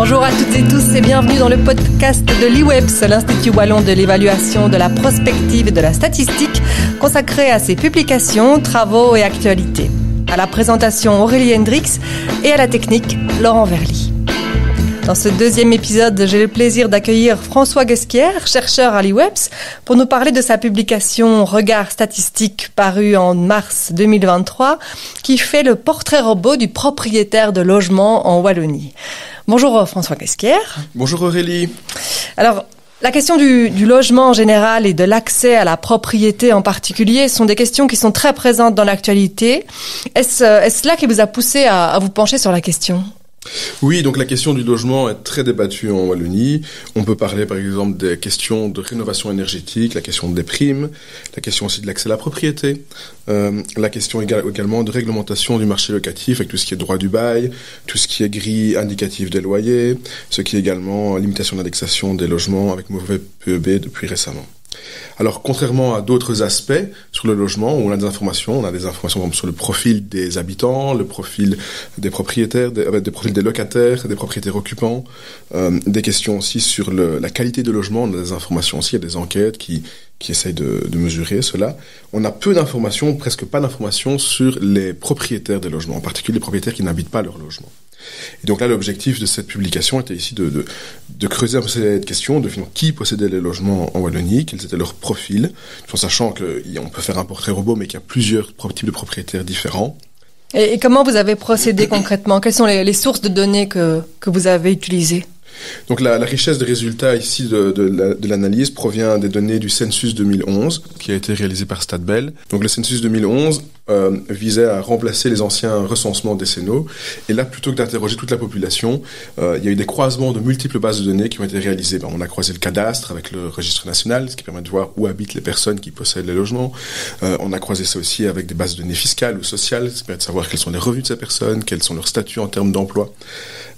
Bonjour à toutes et tous et bienvenue dans le podcast de l'IWEPS, l'Institut Wallon de l'évaluation, de la prospective et de la statistique, consacré à ses publications, travaux et actualités. À la présentation, Aurélie Hendrix et à la technique, Laurent Verly. Dans ce deuxième épisode, j'ai le plaisir d'accueillir François Guesquière, chercheur à l'IWEPS, pour nous parler de sa publication Regard statistique parue en mars 2023, qui fait le portrait robot du propriétaire de logement en Wallonie. Bonjour François Guesquière. Bonjour Aurélie. Alors, la question du logement en général et de l'accès à la propriété en particulier sont des questions qui sont très présentes dans l'actualité. Est-ce cela qui vous a poussé à vous pencher sur la question ? Oui, donc la question du logement est très débattue en Wallonie. On peut parler par exemple des questions de rénovation énergétique, la question des primes, la question aussi de l'accès à la propriété, la question également de réglementation du marché locatif avec tout ce qui est droit du bail, tout ce qui est grille indicative des loyers, ce qui est également limitation d'indexation des logements avec mauvais PEB depuis récemment. Alors, contrairement à d'autres aspects sur le logement, où on a des informations par exemple sur le profil des habitants, le profil des propriétaires, des profils des locataires, des propriétaires occupants, des questions aussi sur la qualité de logement, on a des informations aussi, il y a des enquêtes qui essayent de mesurer cela. On a peu d'informations, presque pas d'informations sur les propriétaires des logements, en particulier les propriétaires qui n'habitent pas leur logement. Et donc là, l'objectif de cette publication était ici de creuser un peu cette question, de finalement qui possédait les logements en Wallonie, quels étaient leurs profils, tout en sachant qu'on peut faire un portrait robot, mais qu'il y a plusieurs types de propriétaires différents. Et comment vous avez procédé concrètement ? Quelles sont les sources de données que vous avez utilisées ? Donc la richesse des résultats ici de l'analyse provient des données du Census 2011 qui a été réalisé par Stadbel. Donc le Census 2011 visait à remplacer les anciens recensements décennaux. Et là, plutôt que d'interroger toute la population, il y a eu des croisements de multiples bases de données qui ont été réalisées. On a croisé le cadastre avec le registre national, ce qui permet de voir où habitent les personnes qui possèdent les logements. On a croisé ça aussi avec des bases de données fiscales ou sociales, ce qui permet de savoir quels sont les revenus de ces personnes, quels sont leurs statuts en termes d'emploi.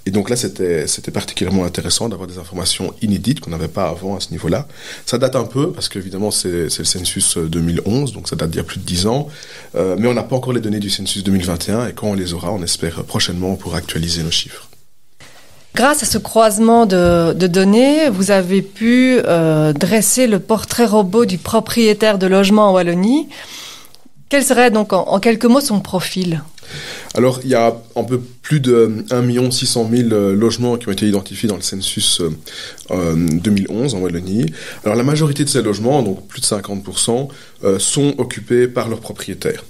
Et donc là, c'était particulièrement intéressant d'avoir des informations inédites qu'on n'avait pas avant à ce niveau-là. Ça date un peu, parce qu'évidemment, c'est le census 2011, donc ça date d'il y a plus de 10 ans. Mais on n'a pas encore les données du census 2021, et quand on les aura, on espère prochainement pour actualiser nos chiffres. Grâce à ce croisement de données, vous avez pu dresser le portrait robot du propriétaire de logement en Wallonie. Quel serait donc en quelques mots son profil ? Alors, il y a un peu plus de 1 600 000 logements qui ont été identifiés dans le census 2011 en Wallonie. Alors, la majorité de ces logements, donc plus de 50%, sont occupés par leurs propriétaires.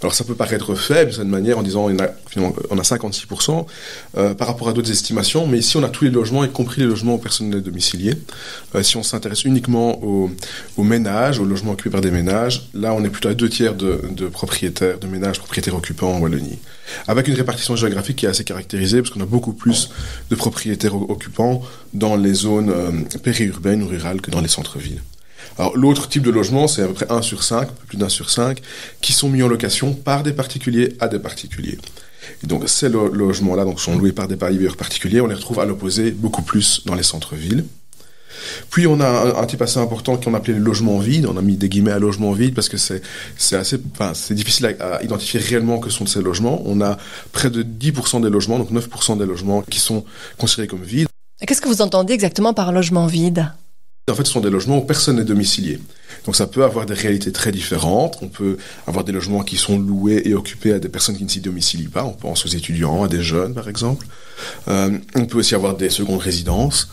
Alors ça peut paraître faible de cette manière en disant on a 56% par rapport à d'autres estimations, mais ici on a tous les logements, y compris les logements aux personnels domiciliés. Si on s'intéresse uniquement aux ménages, aux logements occupés par des ménages, là on est plutôt à 2/3 de propriétaires, de ménages propriétaires occupants en Wallonie. Avec une répartition géographique qui est assez caractérisée, parce qu'on a beaucoup plus de propriétaires occupants dans les zones périurbaines ou rurales que dans les centres-villes. Alors, l'autre type de logement, c'est à peu près 1 sur 5, un peu plus d'1 sur 5, qui sont mis en location par des particuliers à des particuliers. Et donc, ces logements-là sont loués par des bailleurs particuliers. On les retrouve à l'opposé beaucoup plus dans les centres-villes. Puis, on a un type assez important qu'on appelait le logement vide. On a mis des guillemets à logement vide parce que c'est difficile à identifier réellement que sont ces logements. On a près de 10% des logements, donc 9% des logements qui sont considérés comme vides. Et qu'est-ce que vous entendez exactement par logement vide ? En fait, ce sont des logements où personne n'est domicilié. Donc ça peut avoir des réalités très différentes. On peut avoir des logements qui sont loués et occupés à des personnes qui ne s'y domicilient pas. On pense aux étudiants, à des jeunes par exemple. On peut aussi avoir des secondes résidences,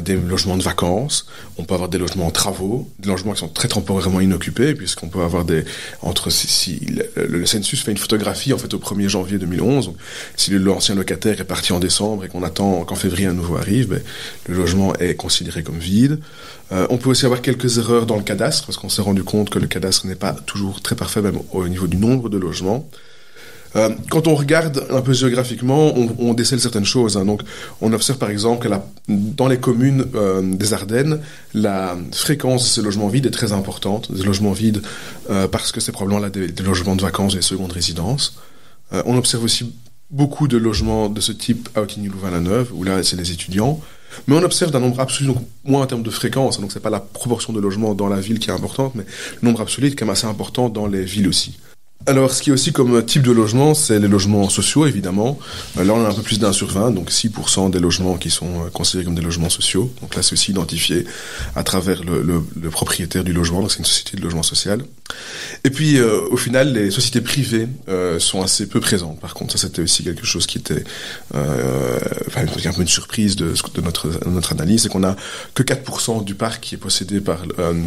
des logements de vacances. On peut avoir des logements en travaux, des logements qui sont très temporairement inoccupés, puisqu'on peut avoir le census fait une photographie en fait au 1er janvier 2011. Donc, si l'ancien locataire est parti en décembre et qu'on attend qu'en février un nouveau arrive, le logement est considéré comme vide. On peut aussi avoir quelques erreurs dans le cadastre, parce qu'on s'est rendu compte que le cadastre n'est pas toujours très parfait, même au niveau du nombre de logements. Quand on regarde un peu géographiquement, on décèle certaines choses. Donc, on observe par exemple que dans les communes des Ardennes, la fréquence de ces logements vides est très importante. Des logements vides parce que c'est probablement là des logements de vacances et des secondes résidences. On observe aussi beaucoup de logements de ce type à Autigny-Louvain-la-Neuve, où là c'est les étudiants. Mais on observe d'un nombre absolu, donc moins en termes de fréquence, donc c'est pas la proportion de logements dans la ville qui est importante, mais le nombre absolu est quand même assez important dans les villes aussi. Alors, ce qui est aussi comme type de logement, c'est les logements sociaux, évidemment. Là, on a un peu plus d'1 sur 20, donc 6% des logements qui sont considérés comme des logements sociaux. Donc là, c'est aussi identifié à travers le propriétaire du logement, donc c'est une société de logement social. Et puis, au final, les sociétés privées sont assez peu présentes. Par contre, ça, c'était aussi quelque chose qui était un peu une surprise de notre analyse, c'est qu'on a que 4% du parc qui est possédé par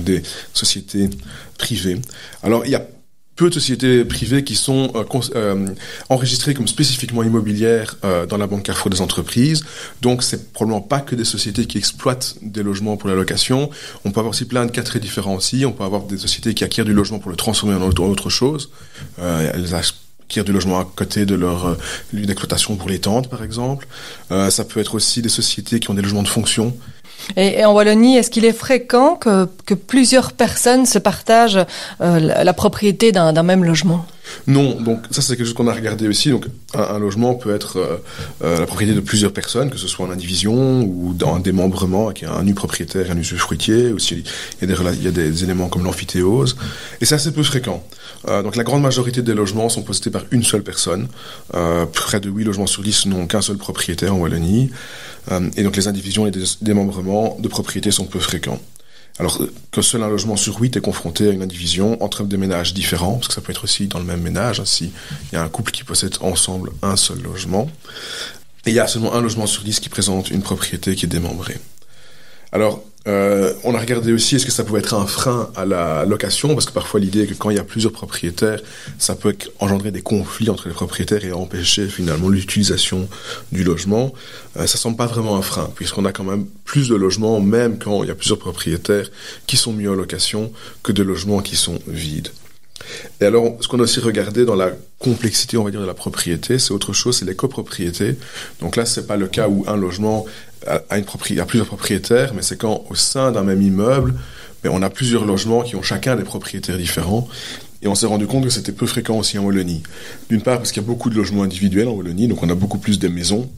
des sociétés privées. Alors, il y a peu de sociétés privées qui sont enregistrées comme spécifiquement immobilières dans la Banque Carrefour des entreprises. Donc, c'est probablement pas que des sociétés qui exploitent des logements pour la location. On peut avoir aussi plein de cas très différents aussi. On peut avoir des sociétés qui acquièrent du logement pour le transformer en autre chose. Elles acquièrent du logement à côté de leur lieu d'exploitation pour les tentes, par exemple. Ça peut être aussi des sociétés qui ont des logements de fonction. Et en Wallonie, est-ce qu'il est fréquent que plusieurs personnes se partagent la propriété d'un même logement ? Non, donc ça c'est quelque chose qu'on a regardé aussi. Donc un logement peut être la propriété de plusieurs personnes, que ce soit en indivision ou dans un démembrement avec un nu propriétaire et un usufruitier. Aussi, il y a des éléments comme l'amphithéose. Et c'est assez peu fréquent. Donc la grande majorité des logements sont possédés par une seule personne. Près de 8 logements sur 10 n'ont qu'un seul propriétaire en Wallonie. Et donc les indivisions et les démembrements de propriétés sont peu fréquents. Alors que seul un logement sur 8 est confronté à une indivision entre des ménages différents, parce que ça peut être aussi dans le même ménage, hein, s'il y a un couple qui possède ensemble un seul logement. Et il y a seulement un logement sur 10 qui présente une propriété qui est démembrée. Alors, on a regardé aussi est-ce que ça pouvait être un frein à la location, parce que parfois l'idée est que quand il y a plusieurs propriétaires, ça peut engendrer des conflits entre les propriétaires et empêcher finalement l'utilisation du logement. Ça semble pas vraiment un frein, puisqu'on a quand même plus de logements, même quand il y a plusieurs propriétaires qui sont mis en location, que de logements qui sont vides. Et alors, ce qu'on a aussi regardé dans la complexité, on va dire, de la propriété, c'est autre chose, c'est les copropriétés. Donc là, c'est pas le cas où un logement a plusieurs propriétaires, mais c'est quand au sein d'un même immeuble, mais on a plusieurs logements qui ont chacun des propriétaires différents. Et on s'est rendu compte que c'était peu fréquent aussi en Wallonie. D'une part, parce qu'il y a beaucoup de logements individuels en Wallonie, donc on a beaucoup plus des maisons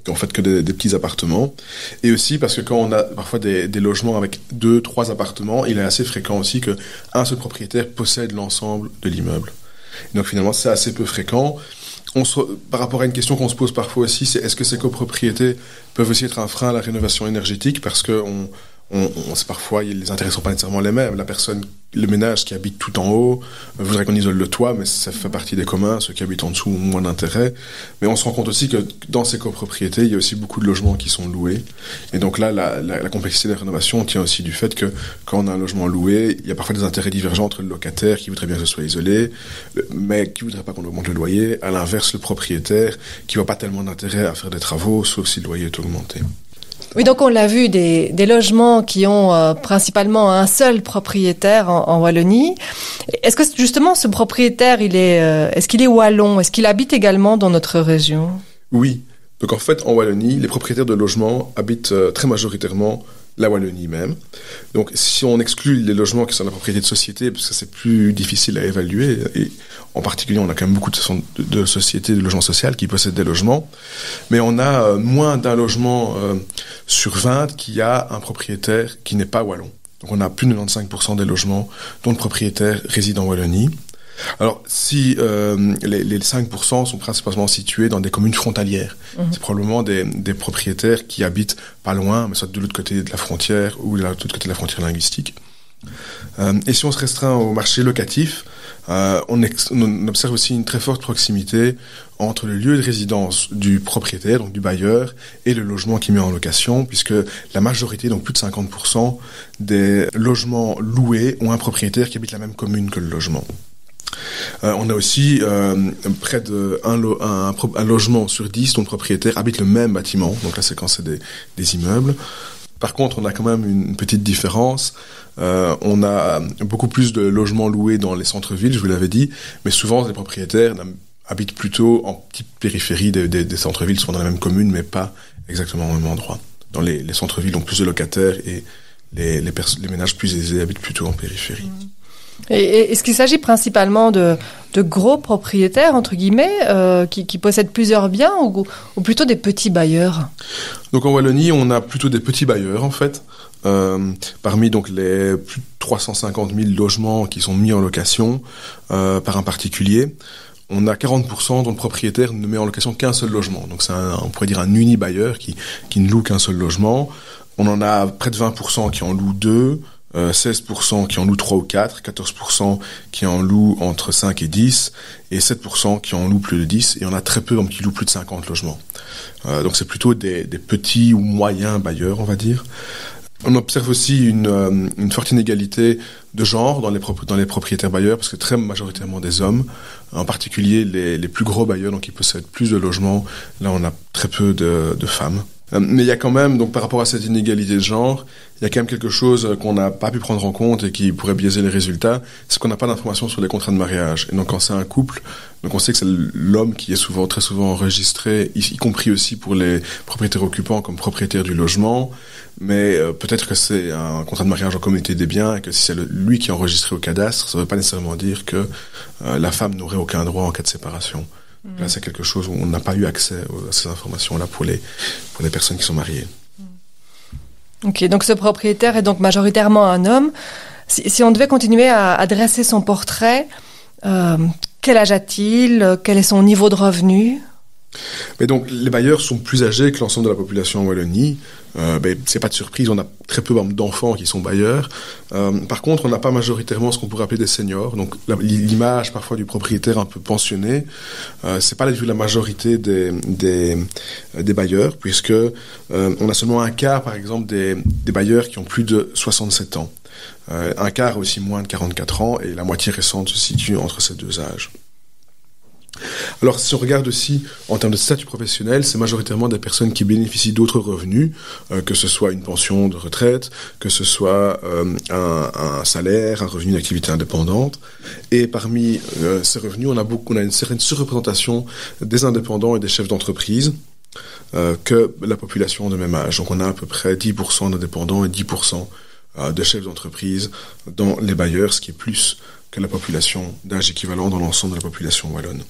en fait que des petits appartements. Et aussi parce que quand on a parfois des logements avec 2, 3 appartements, il est assez fréquent aussi qu'un seul propriétaire possède l'ensemble de l'immeuble. Et donc finalement, c'est assez peu fréquent. Par rapport à une question qu'on se pose parfois aussi, c'est est-ce que ces copropriétés peuvent aussi être un frein à la rénovation énergétique, parce que c'est parfois les intérêts sont pas nécessairement les mêmes. La personne, le ménage qui habite tout en haut voudrait qu'on isole le toit, mais ça fait partie des communs. Ceux qui habitent en dessous ont moins d'intérêt. Mais on se rend compte aussi que dans ces copropriétés, il y a aussi beaucoup de logements qui sont loués. Et donc là, la complexité de la rénovation tient aussi du fait que quand on a un logement loué, il y a parfois des intérêts divergents entre le locataire qui voudrait bien que ce soit isolé, mais qui voudrait pas qu'on augmente le loyer. À l'inverse, le propriétaire qui voit pas tellement d'intérêt à faire des travaux, sauf si le loyer est augmenté. Oui, donc on l'a vu, des logements qui ont principalement un seul propriétaire en Wallonie. Est-ce que justement ce propriétaire, est-ce qu'il est wallon? Est-ce qu'il habite également dans notre région? Oui. Donc en fait, en Wallonie, les propriétaires de logements habitent très majoritairement la Wallonie même. Donc si on exclut les logements qui sont la propriété de sociétés, parce que c'est plus difficile à évaluer, et en particulier on a quand même beaucoup de sociétés de logement social qui possèdent des logements, mais on a moins d'un logement sur 20 qui a un propriétaire qui n'est pas wallon. Donc on a plus de 95% des logements dont le propriétaire réside en Wallonie. Alors, si les 5% sont principalement situés dans des communes frontalières, c'est probablement des propriétaires qui habitent pas loin, mais soit de l'autre côté de la frontière ou de l'autre côté de la frontière linguistique. Et si on se restreint au marché locatif, on observe aussi une très forte proximité entre le lieu de résidence du propriétaire, donc du bailleur, et le logement qu'il met en location, puisque la majorité, donc plus de 50% des logements loués ont un propriétaire qui habite la même commune que le logement. On a aussi près de un logement sur 10 dont le propriétaire habite le même bâtiment. Donc là, c'est quand c'est des immeubles. Par contre, on a quand même une petite différence. On a beaucoup plus de logements loués dans les centres-villes, je vous l'avais dit, mais souvent les propriétaires habitent plutôt en petite périphérie des centres-villes, souvent dans la même commune, mais pas exactement au même endroit. Dans les centres-villes, ont plus de locataires et les ménages plus aisés habitent plutôt en périphérie. Et est-ce qu'il s'agit principalement de gros propriétaires, entre guillemets, qui possèdent plusieurs biens, ou plutôt des petits bailleurs? Donc en Wallonie, on a plutôt des petits bailleurs, en fait. Parmi donc les plus de 350 000 logements qui sont mis en location par un particulier. On a 40% dont le propriétaire ne met en location qu'un seul logement. Donc c'est on pourrait dire un unibailleur qui ne loue qu'un seul logement. On en a près de 20% qui en louent 2, 16% qui en louent 3 ou 4, 14% qui en louent entre 5 et 10, et 7% qui en louent plus de 10, et on a très peu qui louent plus de 50 logements. Donc c'est plutôt des petits ou moyens bailleurs, on va dire. On observe aussi une forte inégalité de genre dans les propriétaires bailleurs, parce que très majoritairement des hommes, en particulier les plus gros bailleurs, donc qui possèdent plus de logements. Là, on a très peu de femmes. Mais il y a quand même, donc par rapport à cette inégalité de genre, il y a quand même quelque chose qu'on n'a pas pu prendre en compte et qui pourrait biaiser les résultats, c'est qu'on n'a pas d'informations sur les contrats de mariage. Et donc quand c'est un couple, donc on sait que c'est l'homme qui est très souvent enregistré, y compris aussi pour les propriétaires occupants comme propriétaire du logement, mais peut-être que c'est un contrat de mariage en communauté des biens et que si c'est lui qui est enregistré au cadastre, ça ne veut pas nécessairement dire que la femme n'aurait aucun droit en cas de séparation. Là, c'est quelque chose où on n'a pas eu accès à ces informations-là pour les personnes qui sont mariées. Ok, donc ce propriétaire est donc majoritairement un homme. Si on devait continuer à dresser son portrait, quel âge a-t-il? Quel est son niveau de revenu? Mais donc, les bailleurs sont plus âgés que l'ensemble de la population en Wallonie. C'est pas de surprise, on a très peu d'enfants qui sont bailleurs. Par contre, on n'a pas majoritairement ce qu'on pourrait appeler des seniors. Donc, l'image parfois du propriétaire un peu pensionné, c'est pas du tout la majorité des bailleurs, puisque on a seulement un quart, par exemple, des bailleurs qui ont plus de 67 ans. Un quart aussi moins de 44 ans, et la moitié restante se situe entre ces deux âges. Alors, si on regarde aussi en termes de statut professionnel, c'est majoritairement des personnes qui bénéficient d'autres revenus, que ce soit une pension de retraite, que ce soit un salaire, un revenu d'activité indépendante. Et parmi ces revenus, on a une certaine surreprésentation des indépendants et des chefs d'entreprise que la population de même âge. Donc, on a à peu près 10% d'indépendants et 10% de chefs d'entreprise dans les bailleurs, ce qui est plus que la population d'âge équivalent dans l'ensemble de la population wallonne.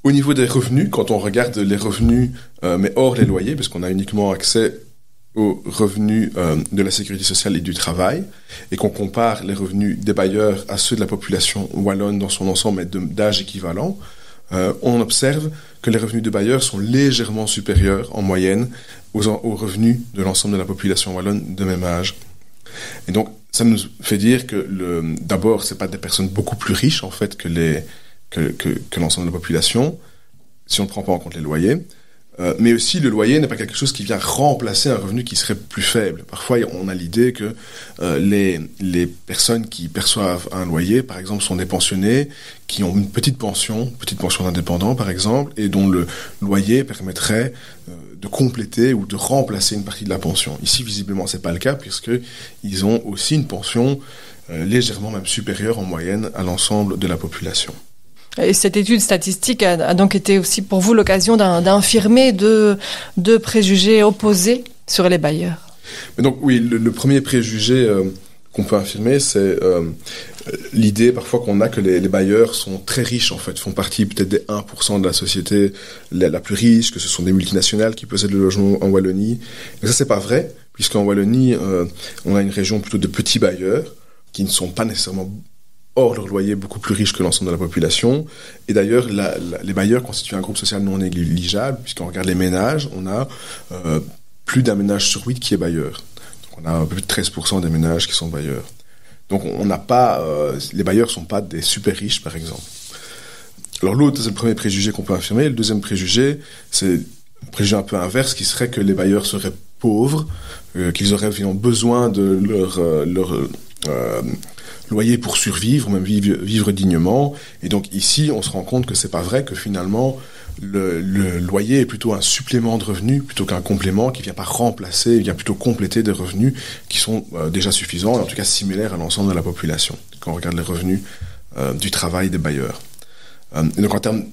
Au niveau des revenus, quand on regarde les revenus, mais hors les loyers, parce qu'on a uniquement accès aux revenus de la sécurité sociale et du travail, et qu'on compare les revenus des bailleurs à ceux de la population wallonne dans son ensemble, mais d'âge équivalent, on observe que les revenus des bailleurs sont légèrement supérieurs, en moyenne, aux revenus de l'ensemble de la population wallonne de même âge. Et donc, ça nous fait dire que d'abord, c'est pas des personnes beaucoup plus riches, en fait, que l'ensemble de la population, si on ne prend pas en compte les loyers. Mais aussi, le loyer n'est pas quelque chose qui vient remplacer un revenu qui serait plus faible. Parfois, on a l'idée que les personnes qui perçoivent un loyer, par exemple, sont des pensionnés qui ont une petite pension d'indépendant, par exemple, et dont le loyer permettrait de compléter ou de remplacer une partie de la pension. Ici, visiblement, c'est pas le cas, puisqu'ils ont aussi une pension légèrement même supérieure en moyenne à l'ensemble de la population. Et cette étude statistique a donc été aussi pour vous l'occasion d'infirmer deux préjugés opposés sur les bailleurs. Mais donc oui, le premier préjugé qu'on peut infirmer, c'est l'idée parfois qu'on a que les bailleurs sont très riches, en fait, font partie peut-être des 1% de la société la plus riche, que ce sont des multinationales qui possèdent le logement en Wallonie. Mais ça, c'est pas vrai, puisqu'en Wallonie, on a une région plutôt de petits bailleurs qui ne sont pas nécessairement hors leur loyer beaucoup plus riche que l'ensemble de la population. Et d'ailleurs, les bailleurs constituent un groupe social non négligeable, puisqu'on regarde les ménages, on a plus d'un ménage sur 8 qui est bailleur. Donc on a un peu plus de 13% des ménages qui sont bailleurs. Donc on n'a pas, les bailleurs sont pas des super riches, par exemple. Alors l'autre, c'est le premier préjugé qu'on peut affirmer. Le deuxième préjugé, c'est un préjugé un peu inverse, qui serait que les bailleurs seraient pauvres, qu'ils auraient finalement besoin de leur loyer pour survivre, ou même vivre dignement. Et donc ici, on se rend compte que c'est pas vrai, que finalement, le loyer est plutôt un supplément de revenus plutôt qu'un complément qui vient pas remplacer, vient plutôt compléter des revenus qui sont déjà suffisants, et en tout cas similaires à l'ensemble de la population, quand on regarde les revenus du travail des bailleurs. Et donc en termes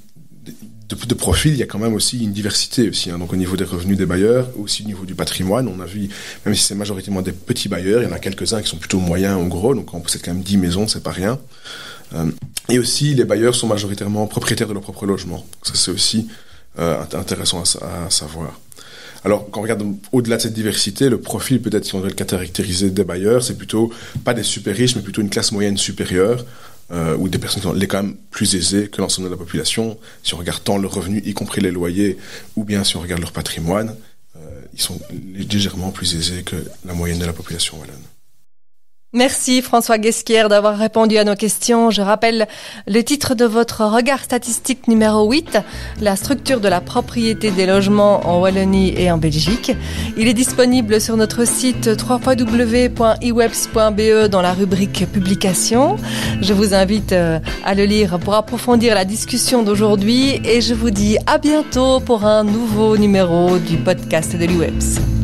de profil, il y a quand même aussi une diversité aussi, hein. Donc au niveau des revenus des bailleurs, aussi au niveau du patrimoine, on a vu, même si c'est majoritairement des petits bailleurs, il y en a quelques-uns qui sont plutôt moyens ou gros, donc on possède quand même 10 maisons, c'est pas rien. Et aussi, les bailleurs sont majoritairement propriétaires de leur propre logement. Ça, c'est aussi intéressant à savoir. Alors, quand on regarde au-delà de cette diversité, le profil, peut-être, si on devait le caractériser des bailleurs, c'est plutôt pas des super riches, mais plutôt une classe moyenne supérieure, ou des personnes qui sont quand même plus aisées que l'ensemble de la population. Si on regarde tant leurs revenus, y compris les loyers, ou bien si on regarde leur patrimoine, ils sont légèrement plus aisés que la moyenne de la population wallonne. Merci François Guesquière d'avoir répondu à nos questions. Je rappelle le titre de votre regard statistique numéro 8, la structure de la propriété des logements en Wallonie et en Belgique. Il est disponible sur notre site www.iwebs.be dans la rubrique publications. Je vous invite à le lire pour approfondir la discussion d'aujourd'hui et je vous dis à bientôt pour un nouveau numéro du podcast de l'IWEBS.